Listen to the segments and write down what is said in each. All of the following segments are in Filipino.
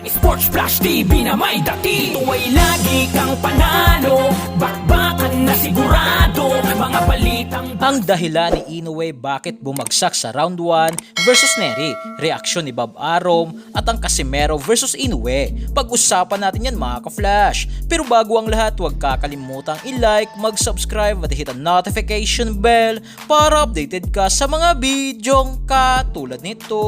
Sports Flash TV na may dati. Ito ay lagi kang panalo, bakbakan na sigurado, mga balitang... Ang dahilan ni Inoue bakit bumagsak sa round 1 versus Nery, reaksyon ni Bob Arum at ang Casimero versus Inoue. Pag-usapan natin yan mga ka-flash. Pero bago ang lahat, huwag kakalimutang i-like, mag-subscribe at hit ang notification bell para updated ka sa mga bidyong katulad nito.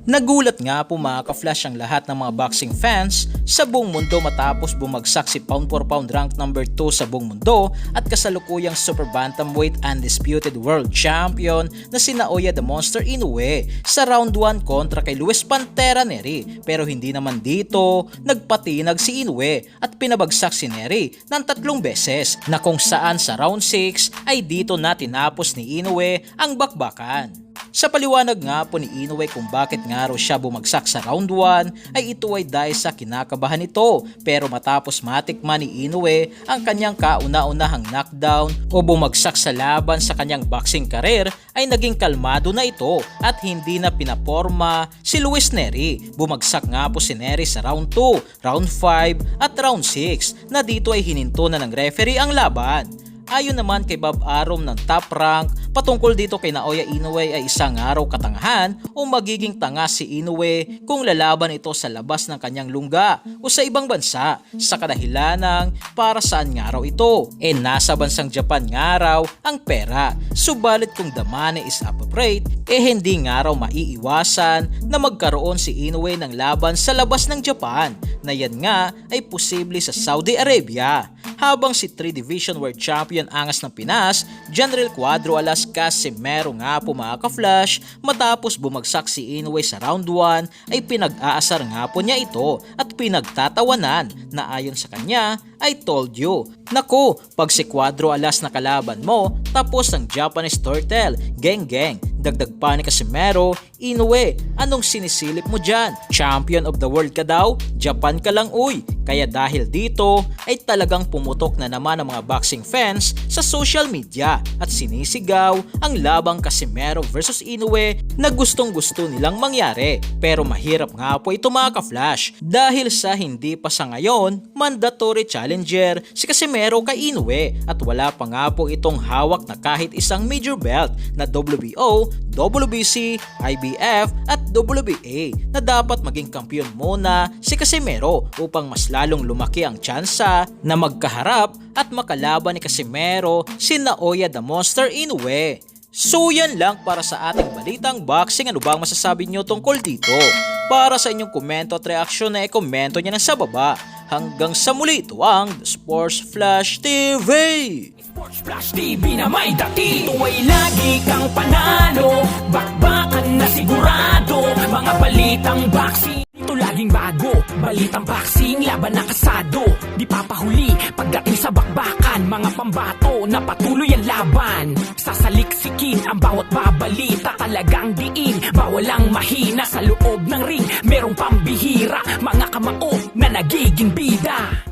Nagulat nga po mga ka-flash ang lahat ng mga boxing fans sa buong mundo matapos bumagsak si pound for pound rank number 2 sa buong mundo at kasalukuyang super bantamweight undisputed world champion na si Naoya the Monster Inoue sa round 1 kontra kay Luis Pantera Nery. Pero hindi naman dito nagpatinag si Inoue at pinabagsak si Nery ng 3 beses na kung saan sa round 6 ay dito na tinapos ni Inoue ang bakbakan. Sa paliwanag nga po ni Inoue kung bakit nga raw siya bumagsak sa round 1 ay ito ay dahil sa kinakabahan nito, pero matapos matikman ni Inoue ang kanyang kauna-unahang knockdown o bumagsak sa laban sa kanyang boxing career ay naging kalmado na ito at hindi na pinaporma si Luis Nery. Bumagsak nga po si Nery sa round 2, round 5 at round 6 na dito ay hininto na ng referee ang laban. Ayon naman kay Bob Arum ng Top Rank, patungkol dito kay Naoya Inoue ay isang araw katangahan o magiging tanga si Inoue kung lalaban ito sa labas ng kanyang lungga o sa ibang bansa sa kadahilanang para saan nga raw ito. Nasa bansang Japan nga raw ang pera. Subalit kung the money is appropriate, hindi nga raw maiiwasan na magkaroon si Inoue ng laban sa labas ng Japan na yan nga ay posible sa Saudi Arabia. Habang si 3 Division World Champion angas ng Pinas, General Cuadro Alas Casimero nga po mga ka-flash, matapos bumagsak si Inoue sa round 1 ay pinag-aasar nga po niya ito at pinagtatawanan na ayon sa kanya, I told you. Naku, pag si Cuadro Alas na kalaban mo, tapos ang Japanese Turtle, geng geng. Dagdag pa ni Casimero, Inoue, anong sinisilip mo dyan? Champion of the world ka daw? Japan ka lang uy. Kaya dahil dito ay talagang pumutok na naman ang mga boxing fans sa social media at sinisigaw ang labang Casimero versus Inoue na gustong gusto nilang mangyari. Pero mahirap nga po ito mga ka-flash dahil sa hindi pa sa ngayon mandatory challenger si Casimero kay Inoue at wala pa nga po itong hawak na kahit isang major belt na WBO, WBC, IBF at WBA na dapat maging kampiyon muna si Casimero upang mas lalong lumaki ang tsansa na magkaharap at makalaban ni Casimero si Naoya the Monster Inoue. So yan lang para sa ating balitang boxing. Ano ba ang masasabi nyo tungkol dito? Para sa inyong komento at reaksyon na i-komento nyo na sa baba. Hanggang sa muli, ito ang The Sports Flash TV. Sports Flash TV na may dati. Ito ay lagi kang panalo, bakbakan na sigurado, mga balitang boxing. Ito laging bago, balitang boxing, laban na kasado. Di papahuli, pagdating sa bakbakan, mga pambato na patuloy ang laban. Sasaliksikin ang bawat babalita, talagang diin, bawal ang mahina sa loob ng ring. Merong pambihira, mga kamao na nagiging bida.